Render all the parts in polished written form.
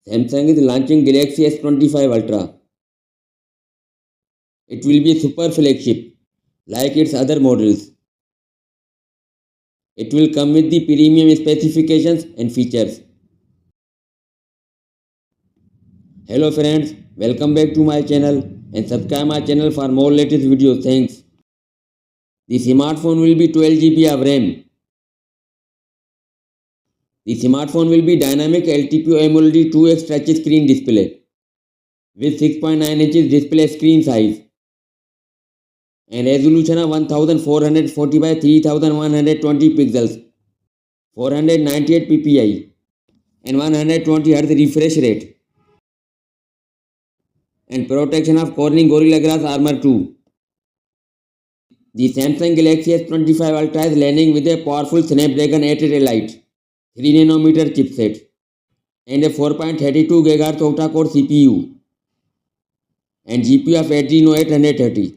Samsung is launching Galaxy S25 Ultra. It will be a super flagship like its other models. It will come with the premium specifications and features. Hello friends, welcome back to my channel and subscribe my channel for more latest videos. Thanks. The smartphone will be 12 GB of RAM. The smartphone will be dynamic LTPO AMOLED 2x touch screen display with 6.9 inches display screen size and resolution of 1440 by 3120 pixels, 498 ppi and 120 Hz refresh rate and protection of Corning Gorilla Glass Armor 2. The Samsung Galaxy S25 Ultra is landing with a powerful Snapdragon 888 Lite 3nm chipset and a 4.32 GHz octa-core CPU and GPU of Adreno 830.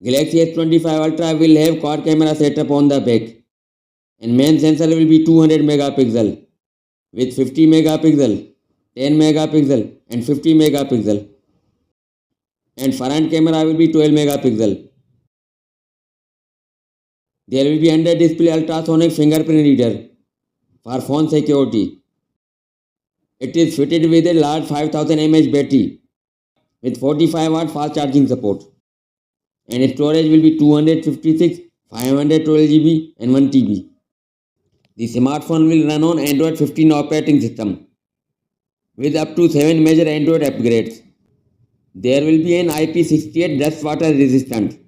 Galaxy S25 Ultra will have quad camera setup on the back and main sensor will be 200 megapixel with 50 megapixel, 10 megapixel and 50 megapixel and front camera will be 12 megapixel. There will be under display ultrasonic fingerprint reader for phone security. It is fitted with a large 5000 mAh battery with 45 watt fast charging support and storage will be 256, 512 GB and 1 TB. The smartphone will run on Android 15 operating system with up to 7 major Android upgrades. There will be an IP68 dust water resistant.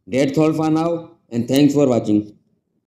That's all for now and thanks for watching.